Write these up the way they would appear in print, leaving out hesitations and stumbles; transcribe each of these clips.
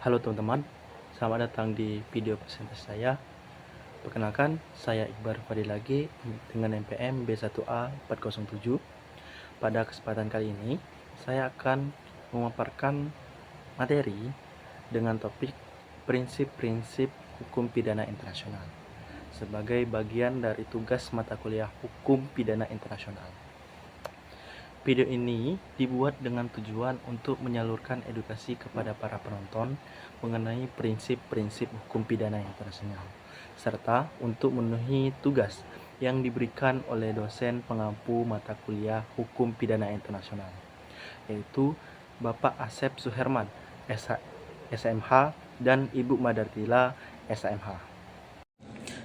Halo teman-teman, selamat datang di video presentasi saya. Perkenalkan, saya Iqbal Fadil lagi dengan NPM B1A 407. Pada kesempatan kali ini, saya akan memaparkan materi dengan topik prinsip-prinsip hukum pidana internasional sebagai bagian dari tugas mata kuliah hukum pidana internasional. Video ini dibuat dengan tujuan untuk menyalurkan edukasi kepada para penonton mengenai prinsip-prinsip hukum pidana internasional, serta untuk memenuhi tugas yang diberikan oleh dosen pengampu mata kuliah hukum pidana internasional, yaitu Bapak Asep Suherman, SMH, dan Ibu Madartila, SMH.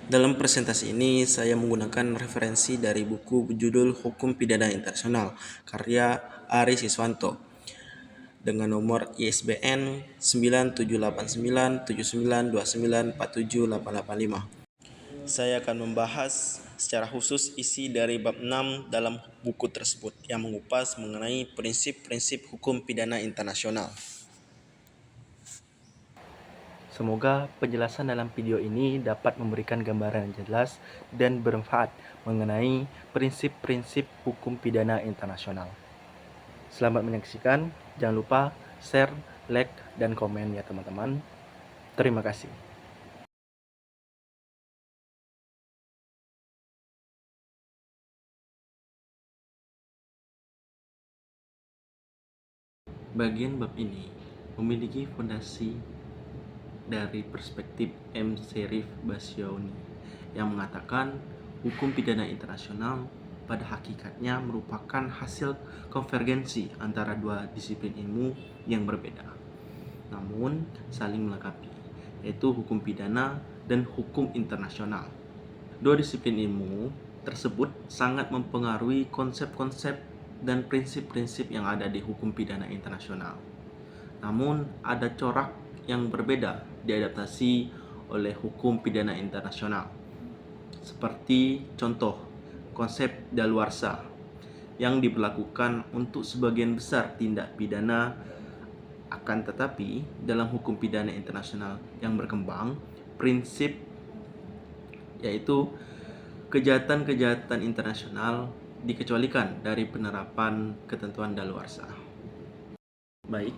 Dalam presentasi ini, saya menggunakan referensi dari buku berjudul Hukum Pidana Internasional, karya Ari Siswanto, dengan nomor ISBN 97897929478885. Saya akan membahas secara khusus isi dari bab 6 dalam buku tersebut yang mengupas mengenai prinsip-prinsip hukum pidana internasional. Semoga penjelasan dalam video ini dapat memberikan gambaran yang jelas dan bermanfaat mengenai prinsip-prinsip hukum pidana internasional. Selamat menyaksikan, jangan lupa share, like, dan komen ya teman-teman. Terima kasih. Bagian bab ini memiliki fondasi dari perspektif M. Syarif Basyauni yang mengatakan hukum pidana internasional pada hakikatnya merupakan hasil konvergensi antara dua disiplin ilmu yang berbeda, namun saling melengkapi, yaitu hukum pidana dan hukum internasional. Dua disiplin ilmu tersebut sangat mempengaruhi konsep-konsep dan prinsip-prinsip yang ada di hukum pidana internasional. Namun ada corak yang berbeda diadaptasi oleh hukum pidana internasional. Seperti contoh konsep daluarsa yang diberlakukan untuk sebagian besar tindak pidana, akan tetapi dalam hukum pidana internasional yang berkembang, prinsip yaitu kejahatan-kejahatan internasional dikecualikan dari penerapan ketentuan daluarsa. Baik,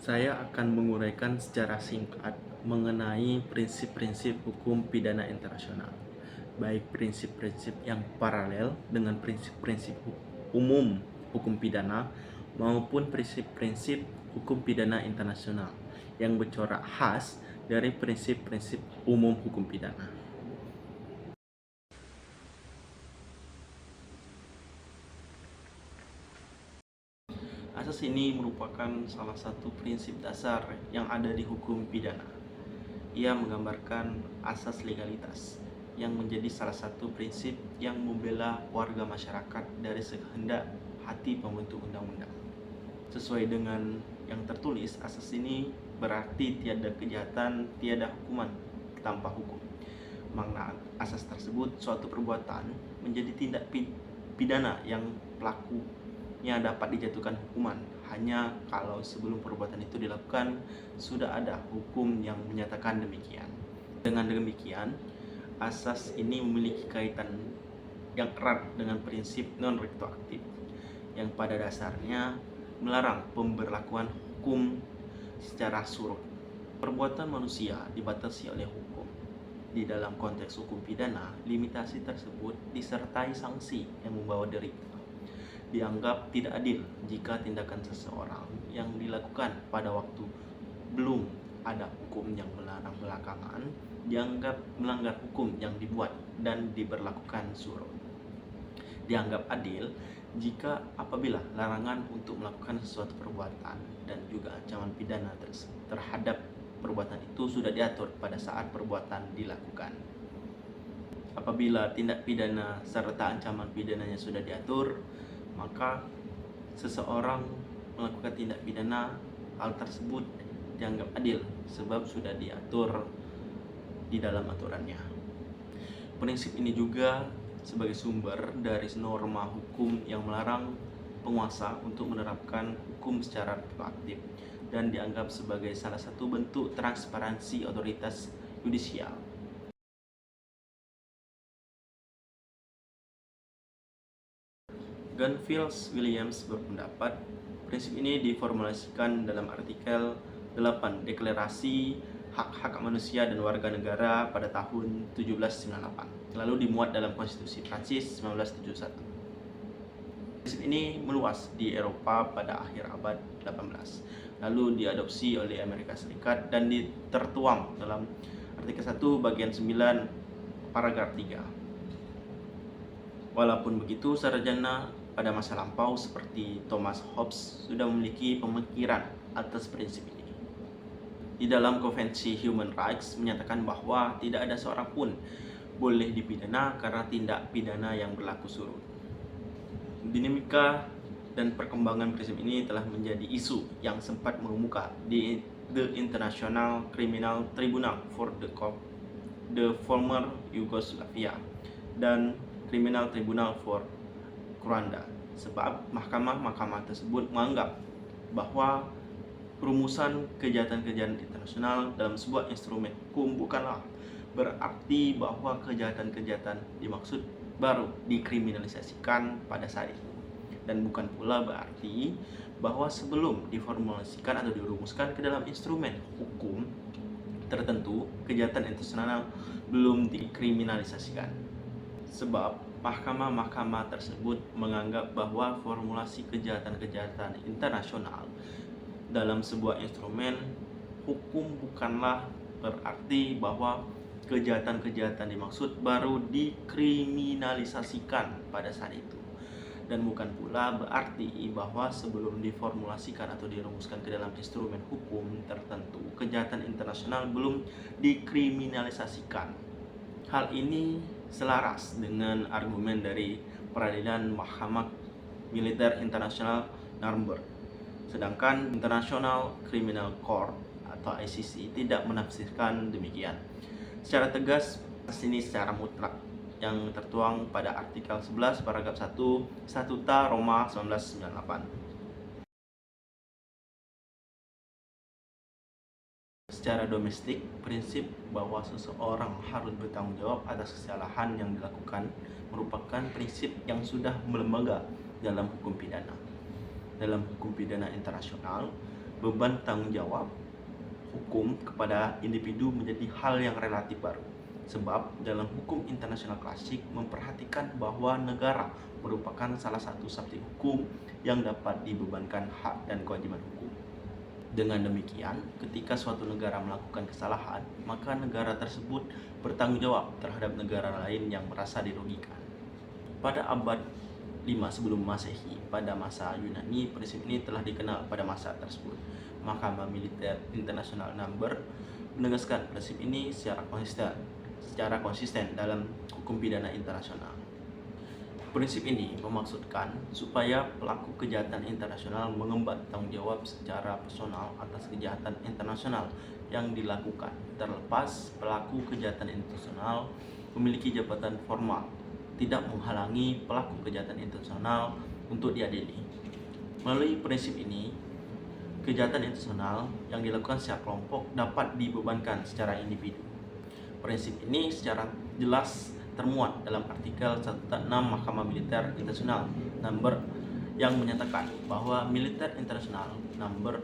saya akan menguraikan secara singkat mengenai prinsip-prinsip hukum pidana internasional, baik prinsip-prinsip yang paralel dengan prinsip-prinsip umum hukum pidana maupun prinsip-prinsip hukum pidana internasional yang bercorak khas dari prinsip-prinsip umum hukum pidana. Asas ini merupakan salah satu prinsip dasar yang ada di hukum pidana. Ia menggambarkan asas legalitas yang menjadi salah satu prinsip yang membela warga masyarakat dari sekehendak hati pembentuk undang-undang. Sesuai dengan yang tertulis, asas ini berarti tiada kejahatan, tiada hukuman tanpa hukum. Makna asas tersebut, suatu perbuatan menjadi tindak pidana yang pelakunya dapat dijatuhkan hukuman hanya kalau sebelum perbuatan itu dilakukan sudah ada hukum yang menyatakan demikian. Dengan demikian, asas ini memiliki kaitan yang erat dengan prinsip non-retroaktif yang pada dasarnya melarang pemberlakuan hukum secara surut. Perbuatan manusia dibatasi oleh hukum. Di dalam konteks hukum pidana, limitasi tersebut disertai sanksi yang membawa derita. Dianggap tidak adil jika tindakan seseorang yang dilakukan pada waktu belum ada hukum yang melarang belakangan dianggap melanggar hukum yang dibuat dan diberlakukan surut. Dianggap adil jika apabila larangan untuk melakukan sesuatu perbuatan dan juga ancaman pidana terhadap perbuatan itu sudah diatur pada saat perbuatan dilakukan. Apabila tindak pidana serta ancaman pidananya sudah diatur, maka seseorang melakukan tindak pidana, hal tersebut dianggap adil sebab sudah diatur di dalam aturannya. Prinsip ini juga sebagai sumber dari norma hukum yang melarang penguasa untuk menerapkan hukum secara retroaktif dan dianggap sebagai salah satu bentuk transparansi otoritas yudisial. Gunfield Williams berpendapat, prinsip ini diformulasikan dalam artikel 8 Deklarasi Hak-Hak Manusia dan Warga Negara pada tahun 1798, lalu dimuat dalam Konstitusi Prancis 1971. Prinsip ini meluas di Eropa pada akhir abad 18, lalu diadopsi oleh Amerika Serikat dan tertuang dalam artikel 1 bagian 9 paragraf 3. Walaupun begitu, sarjana pada masa lampau seperti Thomas Hobbes sudah memiliki pemikiran atas prinsip ini. Di dalam Konvensi Human Rights menyatakan bahwa tidak ada seorang pun boleh dipidana karena tindak pidana yang berlaku surut. Dinamika dan perkembangan prinsip ini telah menjadi isu yang sempat mengemuka di The International Criminal Tribunal for the former Yugoslavia dan Criminal Tribunal for Rwanda, sebab mahkamah-mahkamah tersebut menganggap bahwa rumusan kejahatan-kejahatan internasional dalam sebuah instrumen hukum bukanlah berarti bahwa kejahatan-kejahatan dimaksud baru dikriminalisasikan pada saat itu, dan bukan pula berarti bahwa sebelum diformulasikan atau dirumuskan ke dalam instrumen hukum tertentu kejahatan internasional belum dikriminalisasikan, sebab mahkamah-mahkamah tersebut menganggap bahwa formulasi kejahatan-kejahatan internasional dalam sebuah instrumen hukum bukanlah berarti bahwa kejahatan-kejahatan dimaksud baru dikriminalisasikan pada saat itu, dan bukan pula berarti bahwa sebelum diformulasikan atau dirumuskan ke dalam instrumen hukum tertentu kejahatan internasional belum dikriminalisasikan. Hal ini selaras dengan argumen dari Peradilan Mahkamah Militer Internasional Nuremberg. Sedangkan International Criminal Court atau ICC tidak menafsirkan demikian secara tegas ini secara mutlak yang tertuang pada artikel 11 paragraf 1 Statuta Roma 1998. Secara domestik, prinsip bahwa seseorang harus bertanggung jawab atas kesalahan yang dilakukan merupakan prinsip yang sudah melembaga dalam hukum pidana. Dalam hukum pidana internasional, beban tanggung jawab hukum kepada individu menjadi hal yang relatif baru. Sebab dalam hukum internasional klasik memperhatikan bahwa negara merupakan salah satu subjek hukum yang dapat dibebankan hak dan kewajiban hukum. Dengan demikian, ketika suatu negara melakukan kesalahan, maka negara tersebut bertanggung jawab terhadap negara lain yang merasa dirugikan. Pada abad 5 sebelum Masehi, pada masa Yunani, prinsip ini telah dikenal pada masa tersebut. Mahkamah Militer Internasional Nuremberg menegaskan prinsip ini secara konsisten dalam hukum pidana internasional. Prinsip ini memaksudkan supaya pelaku kejahatan internasional mengemban tanggung jawab secara personal atas kejahatan internasional yang dilakukan, terlepas pelaku kejahatan internasional memiliki jabatan formal, tidak menghalangi pelaku kejahatan internasional untuk diadili. Melalui prinsip ini, kejahatan internasional yang dilakukan secara kelompok dapat dibebankan secara individu. Prinsip ini secara jelas termuat dalam artikel 1.6 Mahkamah Militer Internasional Nuremberg yang menyatakan bahwa militer internasional Nuremberg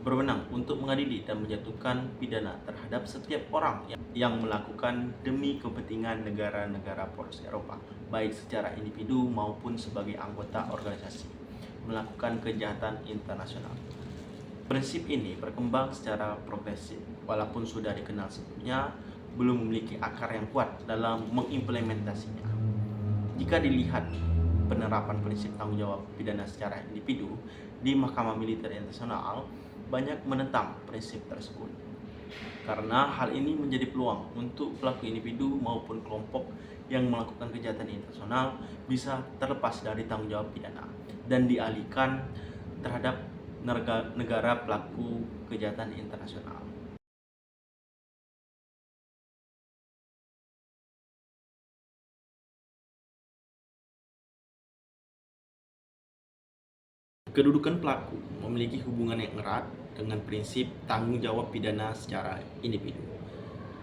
berwenang untuk mengadili dan menjatuhkan pidana terhadap setiap orang yang melakukan demi kepentingan negara-negara poros Eropa, baik secara individu maupun sebagai anggota organisasi, melakukan kejahatan internasional. Prinsip ini berkembang secara progresif, walaupun sudah dikenal sebelumnya, belum memiliki akar yang kuat dalam mengimplementasinya. Jika dilihat penerapan prinsip tanggung jawab pidana secara individu di Mahkamah Militer Internasional, banyak menentang prinsip tersebut. Karena hal ini menjadi peluang untuk pelaku individu maupun kelompok yang melakukan kejahatan internasional bisa terlepas dari tanggung jawab pidana dan dialihkan terhadap negara pelaku kejahatan internasional. Kedudukan pelaku memiliki hubungan yang erat dengan prinsip tanggung jawab pidana secara individu.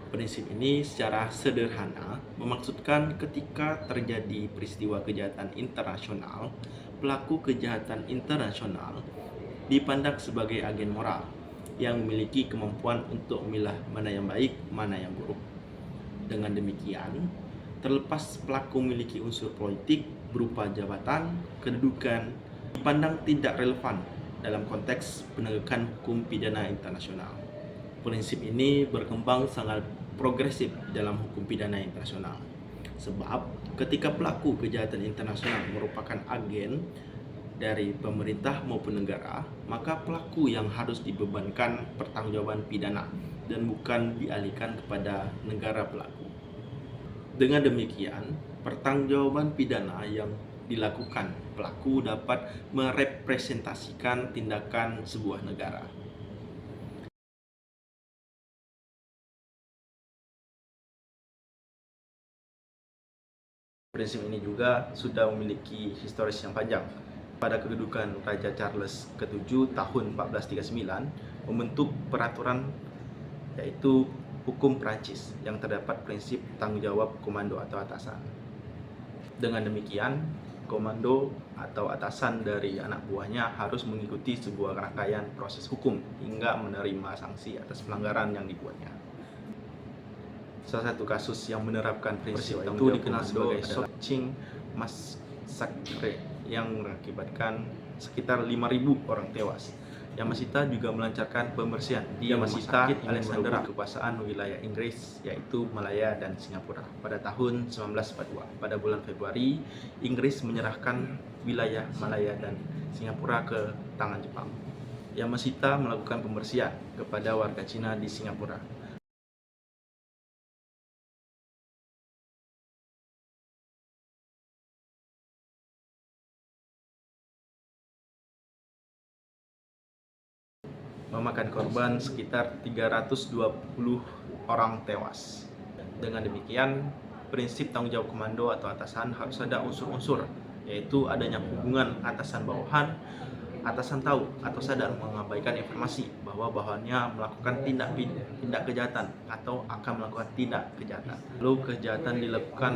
Prinsip ini secara sederhana memaksudkan ketika terjadi peristiwa kejahatan internasional, pelaku kejahatan internasional dipandang sebagai agen moral yang memiliki kemampuan untuk memilah mana yang baik, mana yang buruk. Dengan demikian, terlepas pelaku memiliki unsur politik berupa jabatan, kedudukan, dipandang tidak relevan dalam konteks penegakan hukum pidana internasional. Prinsip ini berkembang sangat progresif dalam hukum pidana internasional. Sebab ketika pelaku kejahatan internasional merupakan agen dari pemerintah maupun negara, maka pelaku yang harus dibebankan pertanggungjawaban pidana dan bukan dialihkan kepada negara pelaku. Dengan demikian, pertanggungjawaban pidana yang dilakukan pelaku dapat merepresentasikan tindakan sebuah negara. Prinsip ini juga sudah memiliki historis yang panjang. Pada kedudukan Raja Charles ke-7 tahun 1439 membentuk peraturan yaitu hukum Prancis yang terdapat prinsip tanggung jawab komando atau atasan. Dengan demikian, komando atau atasan dari anak buahnya harus mengikuti sebuah rangkaian proses hukum hingga menerima sanksi atas pelanggaran yang dibuatnya. Salah satu kasus yang menerapkan prinsip itu dikenal sebagai Chongqing Massacre yang mengakibatkan sekitar 5.000 orang tewas. Yamasita juga melancarkan pembersihan di Yamasita Alexandra kekuasaan wilayah Inggris yaitu Malaya dan Singapura pada tahun 1942. Pada bulan Februari, Inggris menyerahkan wilayah Malaya dan Singapura ke tangan Jepang. Yamasita melakukan pembersihan kepada warga Cina di Singapura. Memakan korban sekitar 320 orang tewas. Dengan demikian, prinsip tanggung jawab komando atau atasan harus ada unsur-unsur, yaitu adanya hubungan atasan bawahan, atasan tahu atau sadar mengabaikan informasi bahwa bawahannya melakukan tindak kejahatan atau akan melakukan tindak kejahatan. Lalu kejahatan dilakukan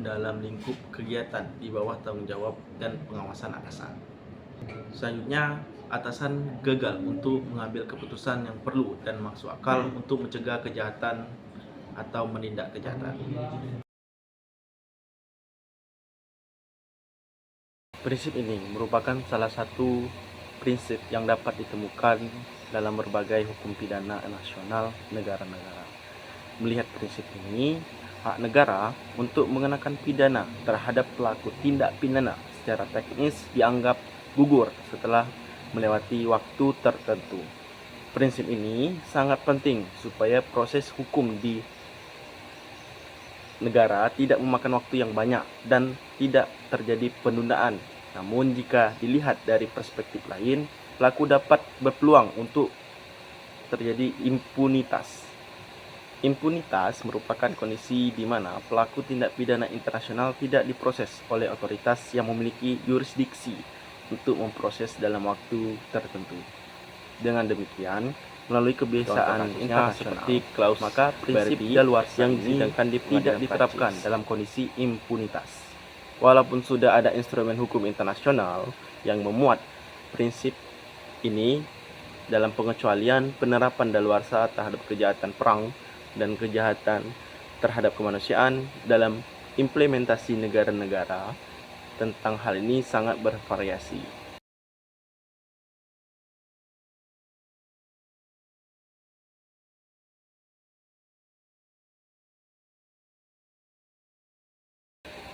dalam lingkup kegiatan di bawah tanggung jawab dan pengawasan atasan. Selanjutnya, atasan gagal untuk mengambil keputusan yang perlu dan masuk akal untuk mencegah kejahatan atau menindak kejahatan. Prinsip ini merupakan salah satu prinsip yang dapat ditemukan dalam berbagai hukum pidana nasional negara-negara. Melihat prinsip ini, hak negara untuk mengenakan pidana terhadap pelaku tindak pidana secara teknis dianggap gugur setelah melewati waktu tertentu. Prinsip ini sangat penting supaya proses hukum di negara tidak memakan waktu yang banyak dan tidak terjadi penundaan. Namun jika dilihat dari perspektif lain, pelaku dapat berpeluang untuk terjadi impunitas. Impunitas merupakan kondisi di mana pelaku tindak pidana internasional tidak diproses oleh otoritas yang memiliki yurisdiksi untuk memproses dalam waktu tertentu. Dengan demikian, melalui kebiasaan internasional seperti klaus maka prinsip daluarsa yang disidangkan tidak diterapkan dalam kondisi impunitas. Walaupun sudah ada instrumen hukum internasional yang memuat prinsip ini dalam pengecualian penerapan daluarsa terhadap kejahatan perang dan kejahatan terhadap kemanusiaan dalam implementasi negara-negara, tentang hal ini sangat bervariasi.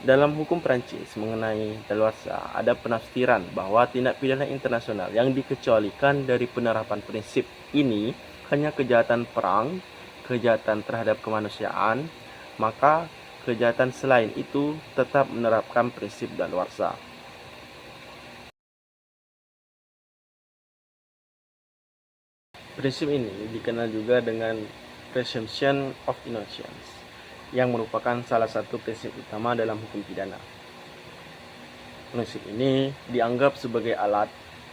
Dalam hukum Prancis mengenai daluarsa, ada penafsiran bahwa tindak pidana internasional yang dikecualikan dari penerapan prinsip ini hanya kejahatan perang, kejahatan terhadap kemanusiaan, maka kejahatan selain itu tetap menerapkan prinsip daluarsa. Prinsip ini dikenal juga dengan presumption of innocence, yang merupakan salah satu prinsip utama dalam hukum pidana. Prinsip ini dianggap sebagai alat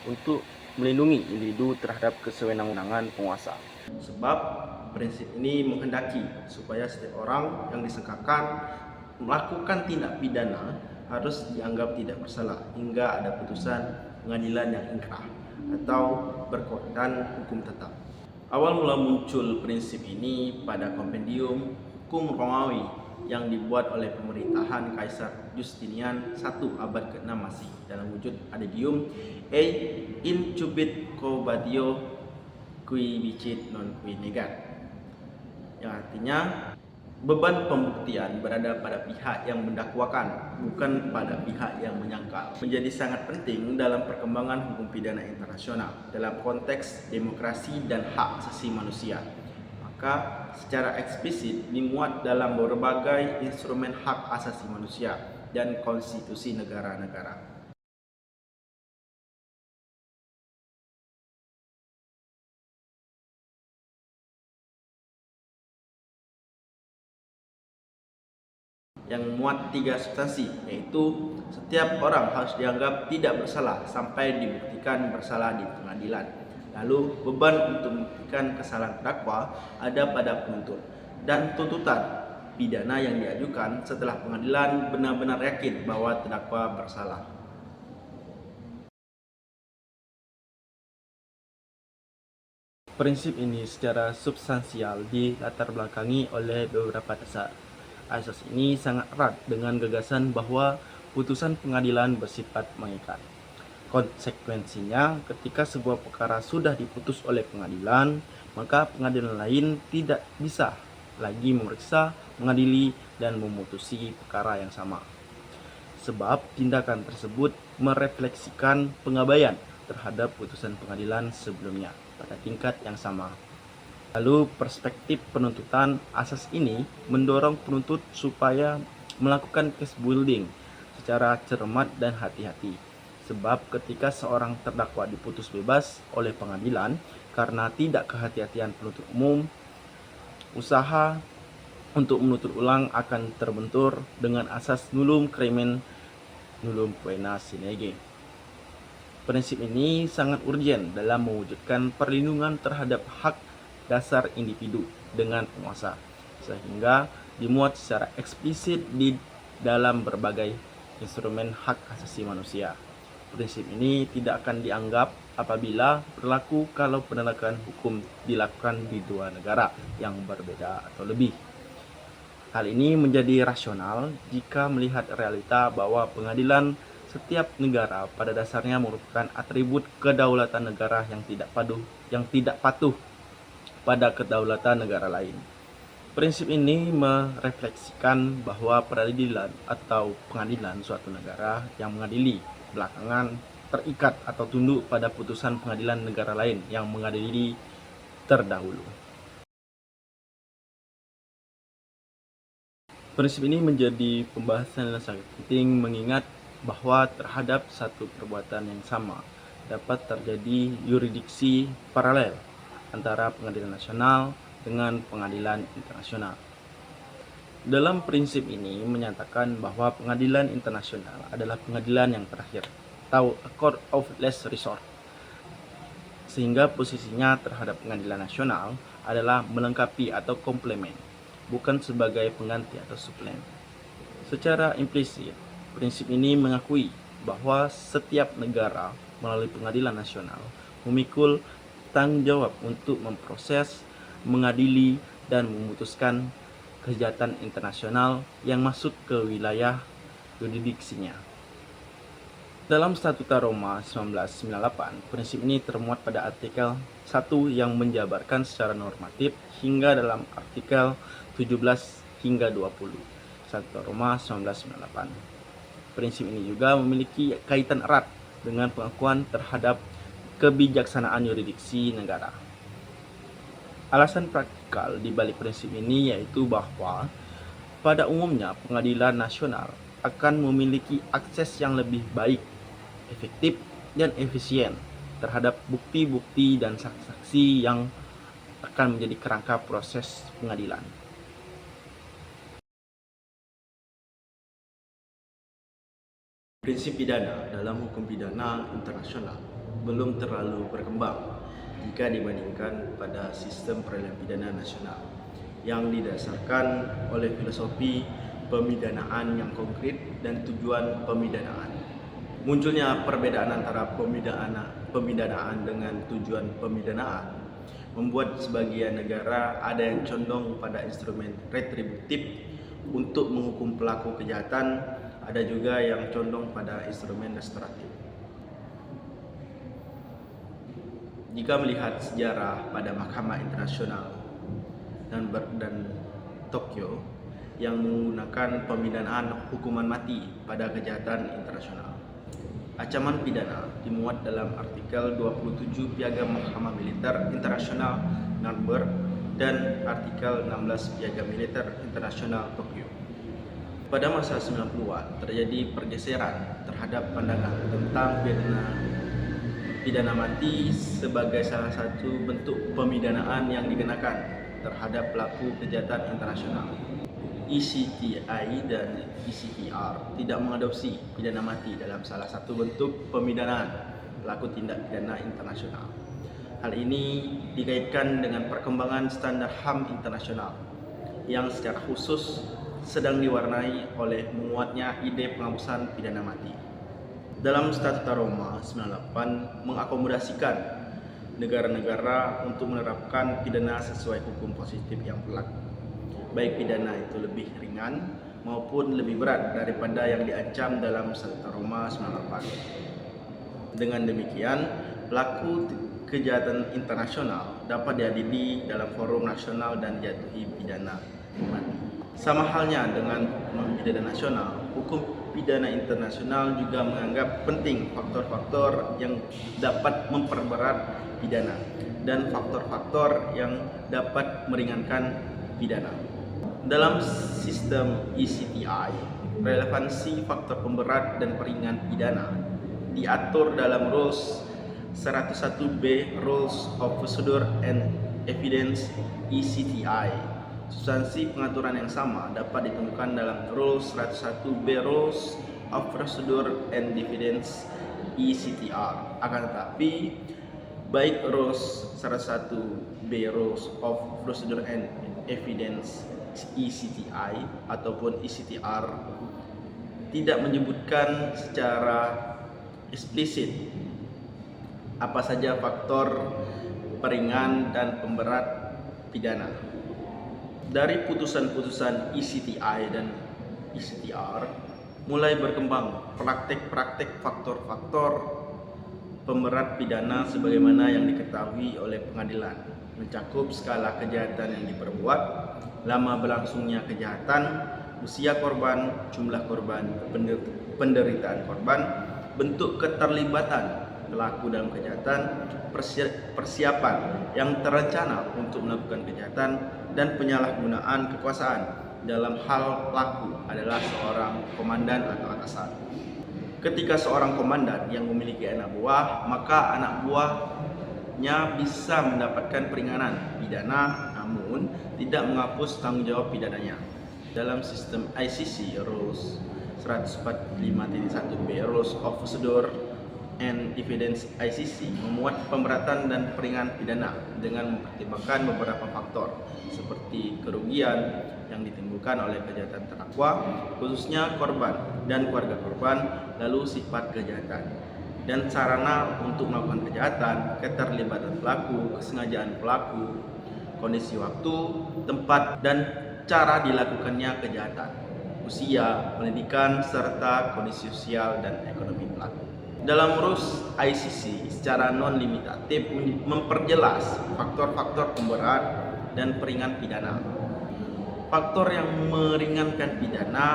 untuk melindungi individu terhadap kesewenang-wenangan penguasa. Sebab prinsip ini menghendaki supaya setiap orang yang disangkakan melakukan tindak pidana harus dianggap tidak bersalah hingga ada putusan pengadilan yang ingkrah atau berkekuatan hukum tetap. Awal mula muncul prinsip ini pada kompendium hukum Romawi yang dibuat oleh pemerintahan Kaisar Justinian I abad ke-6 Masehi dalam wujud addendum E incubit cobatio qui vicit non qui negat, yang artinya beban pembuktian berada pada pihak yang mendakwakan, bukan pada pihak yang menyangkal. Menjadi sangat penting dalam perkembangan hukum pidana internasional dalam konteks demokrasi dan hak asasi manusia. Maka secara eksplisit dimuat dalam berbagai instrumen hak asasi manusia dan konstitusi negara-negara. Yang memuat 3 substansi, yaitu setiap orang harus dianggap tidak bersalah sampai dibuktikan bersalah di pengadilan. Lalu beban untuk membuktikan kesalahan terdakwa ada pada penuntut, dan tuntutan pidana yang diajukan setelah pengadilan benar-benar yakin bahwa terdakwa bersalah. Prinsip ini secara substansial dilatar belakangi oleh beberapa dasar. Asas ini sangat erat dengan gagasan bahwa putusan pengadilan bersifat mengikat. Konsekuensinya, ketika sebuah perkara sudah diputus oleh pengadilan, maka pengadilan lain tidak bisa lagi memeriksa, mengadili, dan memutusi perkara yang sama. Sebab tindakan tersebut merefleksikan pengabaian terhadap putusan pengadilan sebelumnya pada tingkat yang sama. Lalu perspektif penuntutan, asas ini mendorong penuntut supaya melakukan case building secara cermat dan hati-hati. Sebab ketika seorang terdakwa diputus bebas oleh pengadilan karena tidak kehati-hatian penuntut umum, usaha untuk menuntut ulang akan terbentur dengan asas nullum crimen nullum poena sine lege. Prinsip ini sangat urgen dalam mewujudkan perlindungan terhadap hak dasar individu dengan penguasa, sehingga dimuat secara eksplisit di dalam berbagai instrumen hak asasi manusia. Prinsip ini tidak akan dianggap apabila berlaku kalau penegakan hukum dilakukan di dua negara yang berbeda atau lebih. Hal ini menjadi rasional jika melihat realita bahwa pengadilan setiap negara pada dasarnya merupakan atribut kedaulatan negara yang tidak patuh pada kedaulatan negara lain. Prinsip ini merefleksikan bahwa peradilan atau pengadilan suatu negara yang mengadili belakangan terikat atau tunduk pada putusan pengadilan negara lain yang mengadili terdahulu. Prinsip ini menjadi pembahasan yang sangat penting mengingat bahwa terhadap satu perbuatan yang sama dapat terjadi yurisdiksi paralel antara pengadilan nasional dengan pengadilan internasional. Dalam prinsip ini menyatakan bahwa pengadilan internasional adalah pengadilan yang terakhir atau a court of last resort, sehingga posisinya terhadap pengadilan nasional adalah melengkapi atau komplement, bukan sebagai pengganti atau suplen. Secara implisit, prinsip ini mengakui bahwa setiap negara melalui pengadilan nasional memikul tanggung jawab untuk memproses, mengadili, dan memutuskan kejahatan internasional yang masuk ke wilayah yurisdiksinya. Dalam Statuta Roma 1998, prinsip ini termuat pada artikel 1 yang menjabarkan secara normatif hingga dalam artikel 17 hingga 20 Statuta Roma 1998. Prinsip ini juga memiliki kaitan erat dengan pengakuan terhadap kebijaksanaan yurisdiksi negara. Alasan praktikal di balik prinsip ini yaitu bahwa pada umumnya pengadilan nasional akan memiliki akses yang lebih baik, efektif, dan efisien terhadap bukti-bukti dan saksi-saksi yang akan menjadi kerangka proses pengadilan. Prinsip pidana dalam hukum pidana internasional belum terlalu berkembang jika dibandingkan pada sistem peradilan pidana nasional yang didasarkan oleh filosofi pemidanaan yang konkret dan tujuan pemidanaan. Munculnya perbedaan antara pemidanaan dengan tujuan pemidanaan membuat sebagian negara ada yang condong pada instrumen retributif untuk menghukum pelaku kejahatan, ada juga yang condong pada instrumen restoratif. Jika melihat sejarah pada Mahkamah Internasional dan Tokyo yang menggunakan pemidanaan hukuman mati pada kejahatan internasional, ancaman pidana dimuat dalam artikel 27 Piagam Mahkamah Militer Internasional Nuremberg dan artikel 16 Piagam Militer Internasional Tokyo. Pada masa 90-an terjadi pergeseran terhadap pandangan tentang pidana mati sebagai salah satu bentuk pemidanaan yang dikenakan terhadap pelaku kejahatan internasional. ECTI dan ECTR tidak mengadopsi pidana mati dalam salah satu bentuk pemidanaan pelaku tindak pidana internasional. Hal ini dikaitkan dengan perkembangan standar HAM internasional yang secara khusus sedang diwarnai oleh menguatnya ide penghapusan pidana mati. Dalam Statuta Roma 98 mengakomodasikan negara-negara untuk menerapkan pidana sesuai hukum positif yang berlaku, baik pidana itu lebih ringan maupun lebih berat daripada yang diancam dalam Statuta Roma 98. Dengan demikian, pelaku kejahatan internasional dapat diadili dalam forum nasional dan dijatuhi pidana mati. Sama halnya dengan hukum pidana nasional, hukum pidana internasional juga menganggap penting faktor-faktor yang dapat memperberat pidana dan faktor-faktor yang dapat meringankan pidana. Dalam sistem ECTI, relevansi faktor pemberat dan peringan pidana diatur dalam Rules 101B Rules of Procedure and Evidence ECTI. Substansi pengaturan yang sama dapat ditemukan dalam Rules 101B Rules of Procedure and Evidence ECTR. Akan tetapi, baik Rules 101B Rules of Procedure and Evidence ECTI ataupun ECTR tidak menyebutkan secara eksplisit apa saja faktor peringan dan pemberat pidana. Dari putusan-putusan ECTI dan ECTR mulai berkembang praktek-praktek faktor-faktor pemberat pidana sebagaimana yang diketahui oleh pengadilan, mencakup skala kejahatan yang diperbuat, lama berlangsungnya kejahatan, usia korban, jumlah korban, penderitaan korban, bentuk keterlibatan pelaku dalam kejahatan, persiapan yang terencana untuk melakukan kejahatan, dan penyalahgunaan kekuasaan dalam hal pelaku adalah seorang komandan atau atasan. Ketika seorang komandan yang memiliki anak buah, maka anak buahnya bisa mendapatkan peringanan pidana namun tidak menghapus tanggung jawab pidananya. Dalam sistem ICC Rules 145.1b Rules of Procedure and Evidence ICC memuat pemberatan dan peringan pidana dengan mempertimbangkan beberapa faktor seperti kerugian yang ditimbulkan oleh kejahatan terdakwa, khususnya korban dan keluarga korban, lalu sifat kejahatan dan sarana untuk melakukan kejahatan, keterlibatan pelaku, kesengajaan pelaku, kondisi waktu, tempat, dan cara dilakukannya kejahatan, usia, pendidikan, serta kondisi sosial dan ekonomi pelaku. Dalam Rules ICC secara non-limitatif memperjelas faktor-faktor pemberat dan peringan pidana. Faktor yang meringankan pidana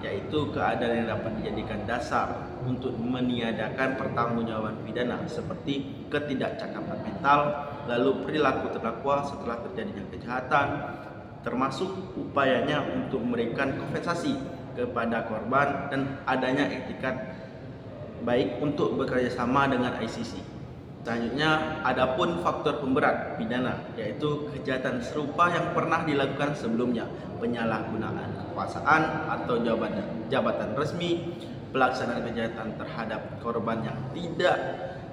yaitu keadaan yang dapat dijadikan dasar untuk meniadakan pertanggungjawaban pidana seperti ketidakcakapan mental, lalu perilaku terdakwa setelah terjadinya kejahatan, termasuk upayanya untuk memberikan kompensasi kepada korban dan adanya etikat baik untuk bekerja sama dengan ICC. Selanjutnya, adapun faktor pemberat pidana yaitu kejahatan serupa yang pernah dilakukan sebelumnya, penyalahgunaan kekuasaan atau jabatan resmi, pelaksanaan kejahatan terhadap korban yang tidak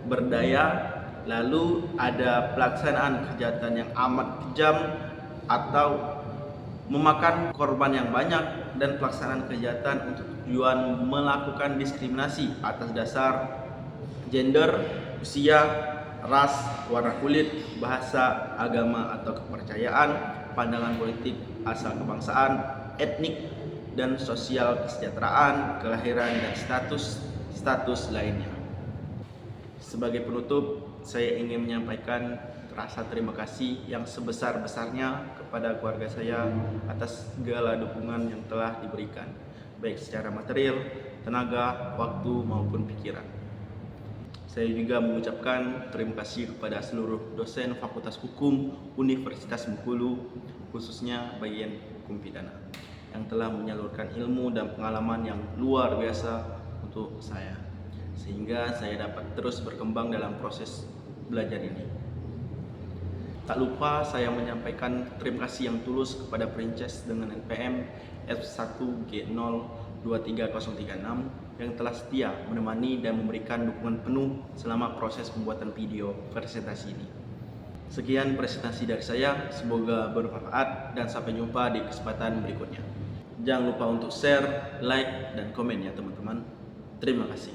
berdaya, lalu ada pelaksanaan kejahatan yang amat kejam atau memakan korban yang banyak, dan pelaksanaan kejahatan untuk tujuan melakukan diskriminasi atas dasar gender, usia, ras, warna kulit, bahasa, agama atau kepercayaan, pandangan politik, asal kebangsaan, etnik dan sosial, kesejahteraan, kelahiran dan status lainnya. Sebagai penutup, saya ingin menyampaikan rasa terima kasih yang sebesar-besarnya kepada keluarga saya atas segala dukungan yang telah diberikan, baik secara material, tenaga, waktu maupun pikiran. Saya juga mengucapkan terima kasih kepada seluruh dosen Fakultas Hukum Universitas Bengkulu, khususnya bagian hukum pidana, yang telah menyalurkan ilmu dan pengalaman yang luar biasa untuk saya, sehingga saya dapat terus berkembang dalam proses belajar ini. Tak lupa saya menyampaikan terima kasih yang tulus kepada Perinces dengan NPM F1G023036 yang telah setia menemani dan memberikan dukungan penuh selama proses pembuatan video presentasi ini. Sekian presentasi dari saya, semoga bermanfaat dan sampai jumpa di kesempatan berikutnya. Jangan lupa untuk share, like, dan komen ya teman-teman. Terima kasih.